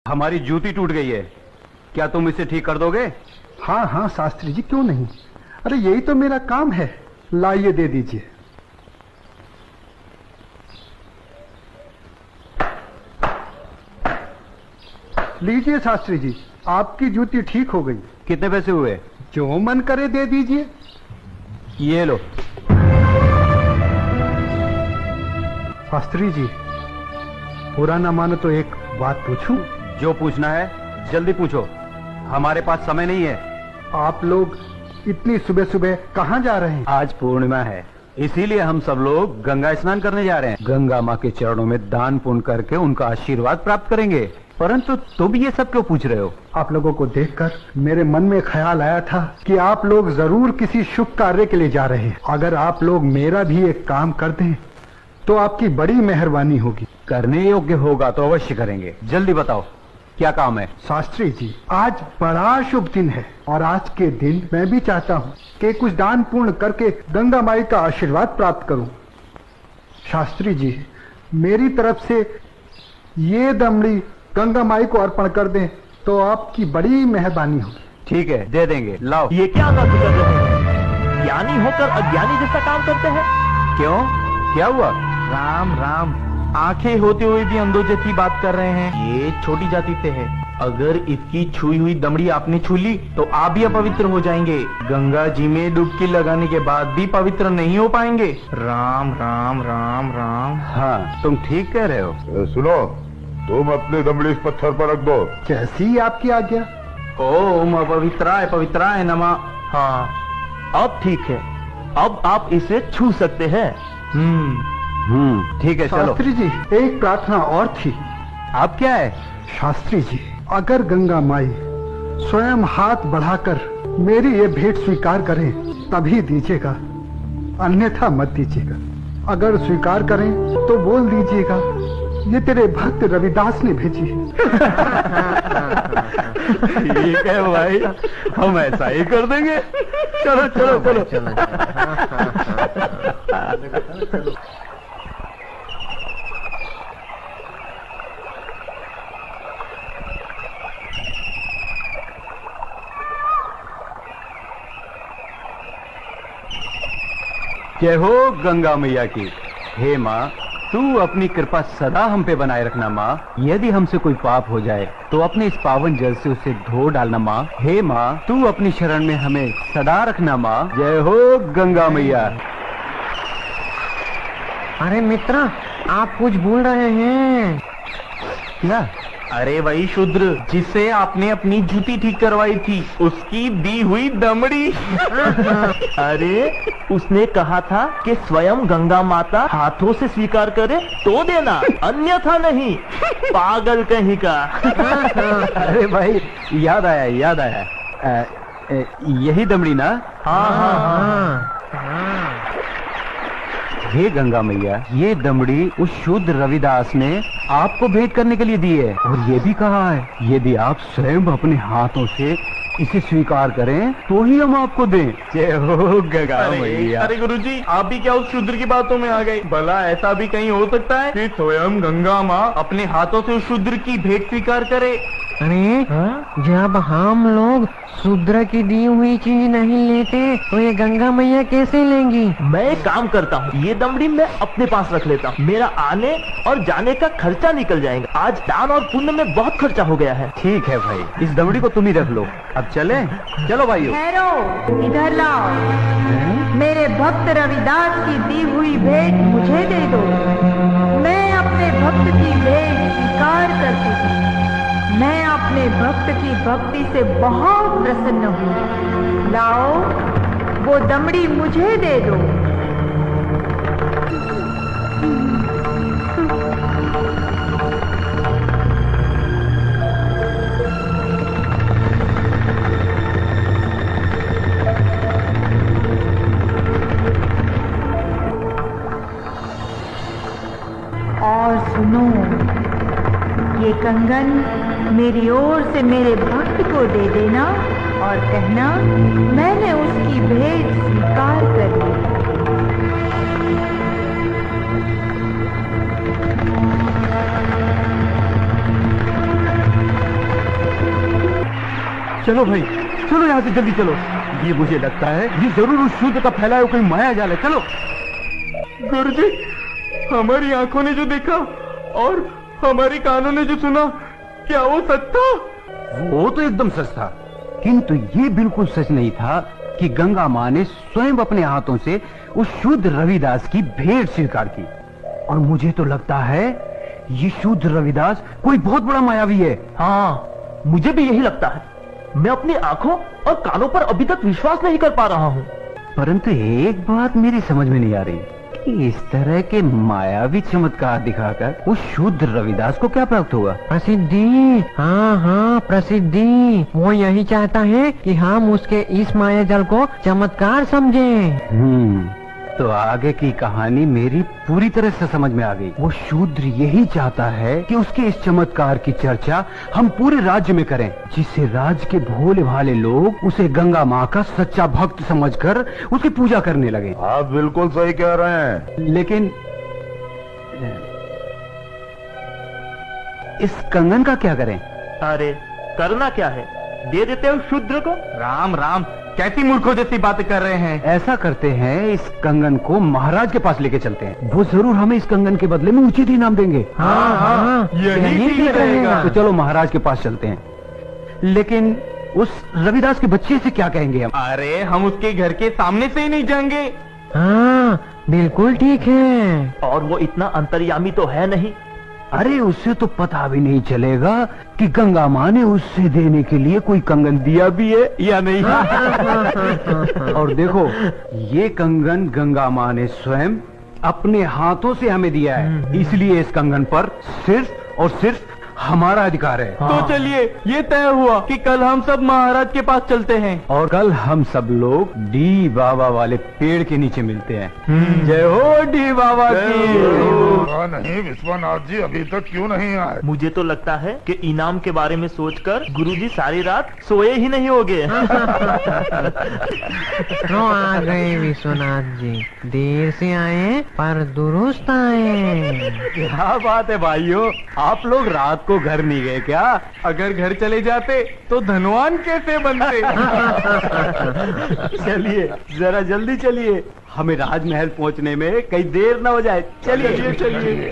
हमारी जूती टूट गई है, क्या तुम इसे ठीक कर दोगे? हाँ हाँ शास्त्री जी, क्यों नहीं। अरे यही तो मेरा काम है। लाइए दे दीजिए। लीजिए शास्त्री जी, आपकी जूती ठीक हो गई। कितने पैसे हुए? जो मन करे दे दीजिए। ये लो। शास्त्री जी, पूरा ना मानो तो एक बात पूछूं? जो पूछना है जल्दी पूछो, हमारे पास समय नहीं है। आप लोग इतनी सुबह सुबह कहाँ जा रहे हैं? आज पूर्णिमा है, इसीलिए हम सब लोग गंगा स्नान करने जा रहे हैं। गंगा माँ के चरणों में दान पुण्य करके उनका आशीर्वाद प्राप्त करेंगे। परंतु तुम ये सब क्यों पूछ रहे हो? आप लोगों को देखकर मेरे मन में ख्याल आया था कि आप लोग जरूर किसी शुभ कार्य के लिए जा रहे हैं। अगर आप लोग मेरा भी एक काम कर दें तो आपकी बड़ी मेहरबानी होगी। करने योग्य होगा तो अवश्य करेंगे। जल्दी बताओ क्या काम है? शास्त्री जी, आज बड़ा शुभ दिन है और आज के दिन मैं भी चाहता हूँ कि कुछ दान पूर्ण करके गंगा माई का आशीर्वाद प्राप्त करूं। शास्त्री जी, मेरी तरफ से ये दमड़ी गंगा माई को अर्पण कर दें तो आपकी बड़ी मेहरबानी होगी। ठीक है, दे देंगे। लाओ। ये क्या बात कर रहे हैं? ज्ञानी होकर अज्ञानी जैसा काम करते हैं। क्यों, क्या हुआ? राम राम, आंखें होते हुए भी अंधों जैसी बात कर रहे हैं। ये छोटी जाति से है। अगर इसकी छुई हुई दमड़ी आपने छू ली तो आप भी अपवित्र हो जाएंगे। गंगा जी में डुबकी लगाने के बाद भी पवित्र नहीं हो पाएंगे। राम राम राम राम। हाँ, तुम ठीक कह रहे हो। सुनो, तुम अपनी दमड़ी इस पत्थर पर रख दो। जैसी आपकी आज्ञा। ओम अपवित्राय पवित्राय नमः। हाँ, अब ठीक है, अब आप इसे छू सकते हैं। ठीक है, चलो। शास्त्री जी, एक प्रार्थना और थी। आप क्या है? शास्त्री जी, अगर गंगा माई स्वयं हाथ बढ़ाकर मेरी ये भेंट स्वीकार करें तभी दीजिएगा, अन्यथा मत दीजिएगा। अगर स्वीकार करें तो बोल दीजिएगा ये तेरे भक्त रविदास ने भेजी है। ठीक है भाई, हम ऐसा ही कर देंगे। चलो चलो चलो, चलो। जय हो गंगा मैया की। हे माँ, तू अपनी कृपा सदा हम पे बनाए रखना माँ। यदि हमसे कोई पाप हो जाए तो अपने इस पावन जल से उसे धो डालना माँ। हे माँ, तू अपनी शरण में हमें सदा रखना माँ। जय हो गंगा मैया। अरे मित्र, आप कुछ भूल रहे हैं। क्या? अरे वही शूद्र जिससे आपने अपनी जूती ठीक करवाई थी, उसकी दी हुई दमड़ी। अरे उसने कहा था कि स्वयं गंगा माता हाथों से स्वीकार करे तो देना, अन्यथा नहीं। पागल कहीं का। अरे भाई, याद आया याद आया। यही दमड़ी ना? हाँ हाँ हाँ। हे गंगा मैया, ये दमड़ी उस शुद्ध रविदास ने आपको भेंट करने के लिए दी है और ये भी कहा है यदि आप स्वयं अपने हाथों से इसे स्वीकार करें तो ही हम आपको दें। जय हो गंगा मैया। अरे गुरुजी, आप भी क्या उस शूद्र की बातों में आ गए? भला ऐसा भी कहीं हो सकता है कि स्वयं गंगा माँ अपने हाथों से उस शूद्र की भेंट स्वीकार करे? अरे जब हम लोग शूद्र की दी हुई चीज नहीं लेते तो ये गंगा मैया कैसे लेंगी? मैं एक काम करता हूँ, ये दमड़ी मैं अपने पास रख लेता हूँ। मेरा आने और जाने का खर्चा निकल जाएगा। आज दान और पुण्य में बहुत खर्चा हो गया है। ठीक है भाई, इस दमड़ी को तुम ही रख लो। अब चले? चलो भाइयों। ठहरो, इधर लाओ। मेरे भक्त रविदास की दी हुई भेंट मुझे दे दो। मैं अपने भक्त की भेंट स्वीकार करती हूँ। मैं अपने भक्त की भक्ति से बहुत प्रसन्न हूँ। लाओ, वो दमड़ी मुझे दे दो। और सुनो, ये कंगन मेरी ओर से मेरे भक्त को दे देना और कहना मैंने उसकी भेंट स्वीकार कर ली। चलो भाई, चलो यहाँ से जल्दी चलो। ये मुझे लगता है ये जरूर उस शूद्र का फैलाया हुआ कोई माया जाल है। चलो। गुरुजी, हमारी आंखों ने जो देखा और हमारी कानों ने जो सुना, क्या वो सच था? वो तो एकदम सच था, किंतु ये बिल्कुल सच नहीं था कि गंगा माँ ने स्वयं अपने हाथों से उस शूद्र रविदास की भेंट स्वीकार की। और मुझे तो लगता है ये शूद्र रविदास कोई बहुत बड़ा मायावी है। हाँ, मुझे भी यही लगता है। मैं अपनी आंखों और कानों पर अभी तक विश्वास नहीं कर पा रहा हूँ। परंतु एक बात मेरी समझ में नहीं आ रही कि इस तरह के मायावी चमत्कार दिखाकर उस शूद्र रविदास को क्या प्राप्त होगा? प्रसिद्धि। हाँ हाँ, प्रसिद्धि। वो यही चाहता है कि हम उसके इस माया जल को चमत्कार समझें। तो आगे की कहानी मेरी पूरी तरह से समझ में आ गई। वो शूद्र यही चाहता है कि उसके इस चमत्कार की चर्चा हम पूरे राज्य में करें, जिससे राज्य के भोले भाले लोग उसे गंगा माँ का सच्चा भक्त समझकर उसकी पूजा करने लगे। आप बिल्कुल सही कह रहे हैं। लेकिन इस कंगन का क्या करें? अरे करना क्या है, दे देते हो शूद्र को। राम राम, कैसी मूर्खों जैसी बातें कर रहे हैं। ऐसा करते हैं, इस कंगन को महाराज के पास लेके चलते हैं। वो जरूर हमें इस कंगन के बदले में उचित इनाम देंगे। हाँ, यही ठीक रहेगा। तो चलो महाराज के पास चलते हैं। लेकिन उस रविदास के बच्चे से क्या कहेंगे हम? अरे हम उसके घर के सामने से ही नहीं जाएंगे। हाँ, बिल्कुल ठीक है। और वो इतना अंतर्यामी तो है नहीं। अरे उससे तो पता भी नहीं चलेगा कि गंगा माँ ने उससे देने के लिए कोई कंगन दिया भी है या नहीं। और देखो, ये कंगन गंगा माँ ने स्वयं अपने हाथों से हमें दिया है, इसलिए इस कंगन पर सिर्फ और सिर्फ हमारा अधिकार है। तो चलिए, ये तय हुआ कि कल हम सब महाराज के पास चलते हैं। और कल हम सब लोग डी बाबा वाले पेड़ के नीचे मिलते हैं। जय हो डी बाबा की। नहीं विश्वनाथ जी अभी तक क्यों नहीं आए? मुझे तो लगता है कि इनाम के बारे में सोचकर गुरुजी सारी रात सोए ही नहीं होंगे। तो आ गए विश्वनाथ जी, देर से आए पर दुरुस्त आए। क्या बात है भाइयों, आप लोग रात को घर नहीं गए क्या? अगर घर चले जाते तो धनवान कैसे बनते? चलिए जरा जल्दी चलिए, हमें राजमहल पहुंचने में कहीं देर न हो जाए। चलिए चलिए।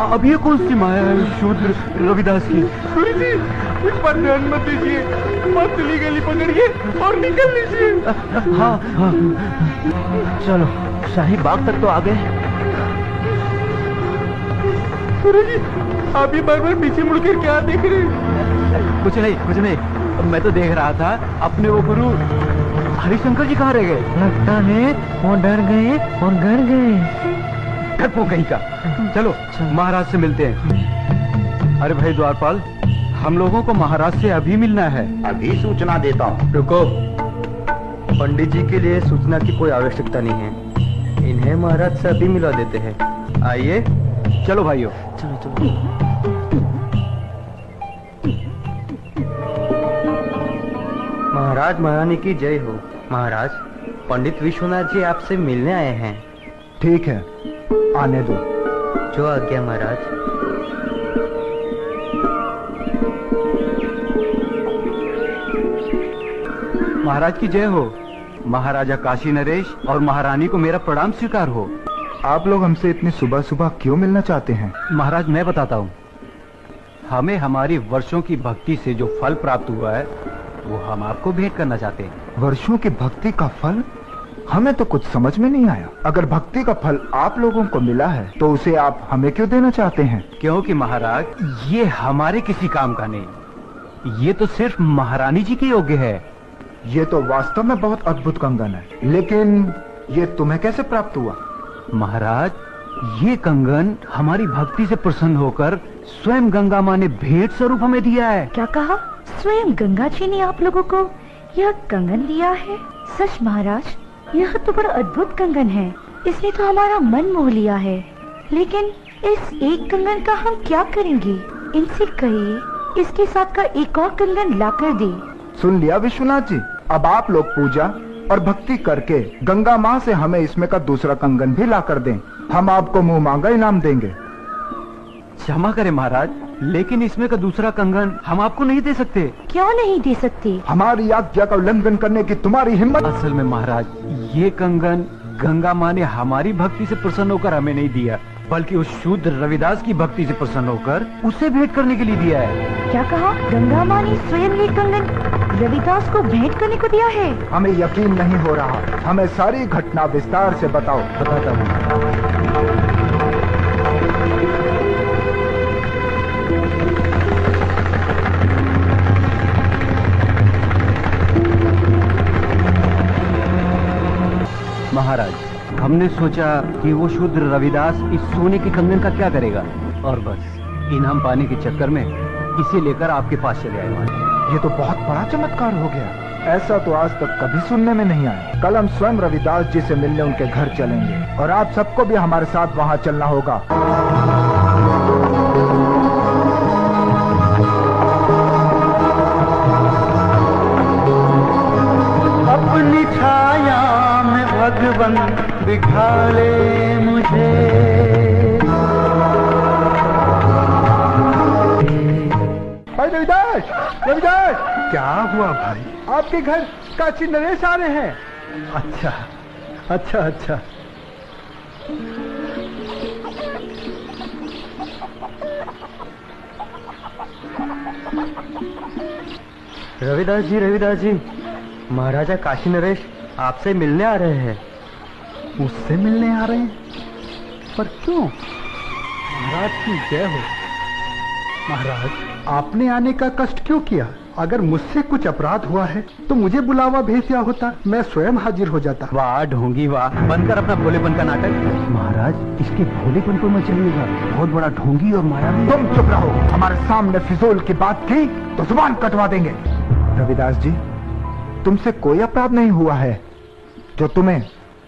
अब ये कौन सी माया है शूद्र रविदास की? गुरुजी, इस पर ध्यान मत दीजिए, पतली गली पकड़िए और निकल लीजिए। हाँ हाँ, चलो, शाही बाग तक तो आ गए। गुरुजी, आप ये बार-बार पीछे मुड़कर क्या देख रहे हैं? कुछ नहीं, मैं तो देख रहा था अपने वो गुरु हरिशंकर जी कहाँ रह गए? लगता है वो डर गए और घर गए। डरपोक कहीं का। चलो महाराज से मिलते हैं। अरे भाई द्वारपाल, हम लोगों को महाराज से अभी मिलना है। अभी सूचना देता हूँ। रुको, पंडित जी के लिए सूचना की कोई आवश्यकता नहीं है, इन्हें महाराज से अभी मिला देते हैं। आइए, चलो भाइयों। चलो। महाराज महारानी की जय हो। महाराज, पंडित विश्वनाथ जी आपसे मिलने आए हैं। ठीक है, आने दो। जो आज्ञा महाराज। महाराज की जय हो। महाराजा काशी नरेश और महारानी को मेरा प्रणाम स्वीकार हो। आप लोग हमसे इतनी सुबह सुबह क्यों मिलना चाहते हैं? महाराज मैं बताता हूँ। हमें हमारी वर्षों की भक्ति से जो फल प्राप्त हुआ है वो हम आपको भेंट करना चाहते हैं। वर्षों की भक्ति का फल? हमें तो कुछ समझ में नहीं आया। अगर भक्ति का फल आप लोगों को मिला है तो उसे आप हमें क्यों देना चाहते हैं? क्योंकि महाराज ये हमारे किसी काम का नहीं, ये तो सिर्फ महारानी जी के योग्य है। ये तो वास्तव में बहुत अद्भुत कंगन है, लेकिन ये तुम्हें कैसे प्राप्त हुआ? महाराज ये कंगन हमारी भक्ति से प्रसन्न होकर स्वयं गंगा माँ ने भेंट स्वरूप हमें दिया है। क्या कहा? स्वयं गंगा जी ने आप लोगों को यह कंगन दिया है? सच महाराज, यह तो बड़ा अद्भुत कंगन है। इसने तो हमारा मन मोह लिया है। लेकिन इस एक कंगन का हम क्या करेंगे? इनसे कहिए इसके साथ का एक और कंगन लाकर दे। सुन लिया विश्वनाथ जी, अब आप लोग पूजा और भक्ति करके गंगा माँ से हमें इसमें का दूसरा कंगन भी लाकर दें। हम आपको मुंह मांगा इनाम देंगे। क्षमा करें महाराज, लेकिन इसमें का दूसरा कंगन हम आपको नहीं दे सकते। क्यों नहीं दे सकते? हमारी आज्ञा का उल्लंघन करने की तुम्हारी हिम्मत? असल में महाराज ये कंगन गंगा माँ ने हमारी भक्ति से प्रसन्न होकर हमें नहीं दिया, बल्कि उस शूद्र रविदास की भक्ति से प्रसन्न होकर उसे भेंट करने के लिए दिया है। क्या कहा? गंगा माँ ने स्वयं ये कंगन रविदास को भेंट करने को दिया है? हमें यकीन नहीं हो रहा। हमें सारी घटना विस्तार से बताओ। बताता हूँ। महाराज हमने सोचा कि वो शूद्र रविदास इस सोने के कंगन का क्या करेगा, और बस इनाम पाने के चक्कर में इसे लेकर आपके पास चले आए महाराज। ये तो बहुत बड़ा चमत्कार हो गया। ऐसा तो आज तक कभी सुनने में नहीं आया। कल हम स्वयं रविदास जी से मिलने उनके घर चलेंगे और आप सबको भी हमारे साथ वहाँ चलना होगा। अपनी छाया में भगवन दिखा ले मुझे। भाई रविदास, रविदास! क्या हुआ भाई? आपके घर काशी नरेश आ रहे हैं। अच्छा अच्छा अच्छा। रविदास जी, महाराजा काशी नरेश आपसे मिलने आ रहे हैं। मुझसे मिलने आ रहे हैं? पर क्यों? महाराज की जय हो। महाराज आपने आने का कष्ट क्यों किया? अगर मुझसे कुछ अपराध हुआ है तो मुझे बुलावा भेज दिया होता, मैं स्वयं हाजिर हो जाता। वाह ढोंगी वाह, बनकर अपना भोलेपन का नाटक। महाराज इसके भोलेपन को मत चलिएगा, बहुत बड़ा ढोंगी और मायावी। तुम चुप रहो। हमारे सामने फिजूल की बात की तो जुबान कटवा देंगे। रविदास जी, तुमसे कोई अपराध नहीं हुआ है जो तुम्हें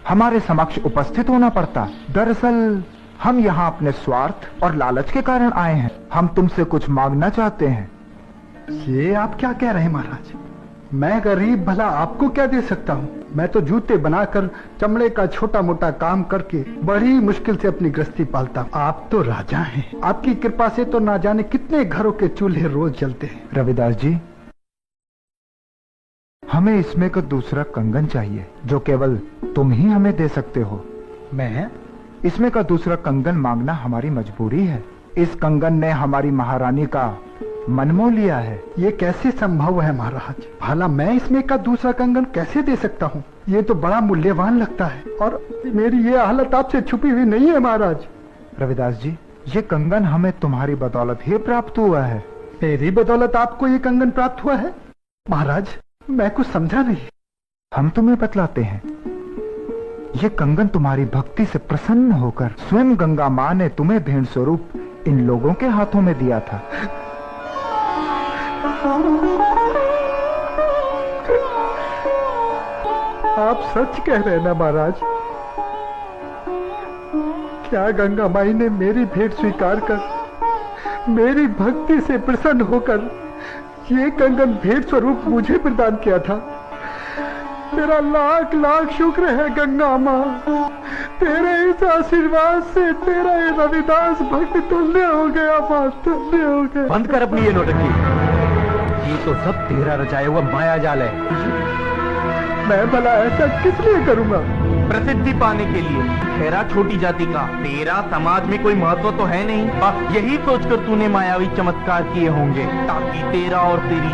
हमारे समक्ष उपस्थित होना पड़ता। दरअसल हम यहाँ अपने स्वार्थ और लालच के कारण आए हैं। हम तुमसे कुछ मांगना चाहते हैं। ये आप क्या कह रहे हैं महाराज? मैं गरीब भला आपको क्या दे सकता हूँ? मैं तो जूते बनाकर चमड़े का छोटा मोटा काम करके बड़ी मुश्किल से अपनी गृहस्थी पालता हूँ। आप तो राजा हैं, आपकी कृपा से तो ना जाने कितने घरों के चूल्हे रोज जलते हैं। रविदास जी, हमें इसमें का दूसरा कंगन चाहिए जो केवल तुम ही हमें दे सकते हो। मैं? इसमें का दूसरा कंगन मांगना हमारी मजबूरी है। इस कंगन ने हमारी महारानी का मन मोह लिया है। ये कैसे संभव है महाराज? भला मैं इसमें का दूसरा कंगन कैसे दे सकता हूँ? ये तो बड़ा मूल्यवान लगता है और मेरी ये हालत आपसे छुपी हुई नहीं है महाराज। रविदास जी, ये कंगन हमें तुम्हारी बदौलत ही प्राप्त हुआ है। मेरी बदौलत आपको ये कंगन प्राप्त हुआ है? महाराज मैं कुछ समझा नहीं। हम तुम्हें बतलाते हैं। ये कंगन तुम्हारी भक्ति से प्रसन्न होकर स्वयं गंगा माँ ने तुम्हें भेंट स्वरूप इन लोगों के हाथों में दिया था। आप सच कह रहे हैं ना महाराज? क्या गंगा माई ने मेरी भेंट स्वीकार कर मेरी भक्ति से प्रसन्न होकर ये कंगन भेंट स्वरूप मुझे प्रदान किया था? तेरा लाख लाख शुक्र है गंगा माँ। तेरे इस आशीर्वाद से तेरा ये रविदास भक्त धन्य हो गया माँ, धन्य हो गया। बंद कर अपनी ये नौटंकी। ये तो सब तेरा रचाया हुआ माया जाल है। मैं भला ऐसा किस लिए करूँगा? प्रसिद्धि पाने के लिए। ठहरा छोटी जाति का, तेरा समाज में कोई महत्व तो है नहीं। बस यही सोचकर तूने मायावी चमत्कार किए होंगे ताकि तेरा और तेरी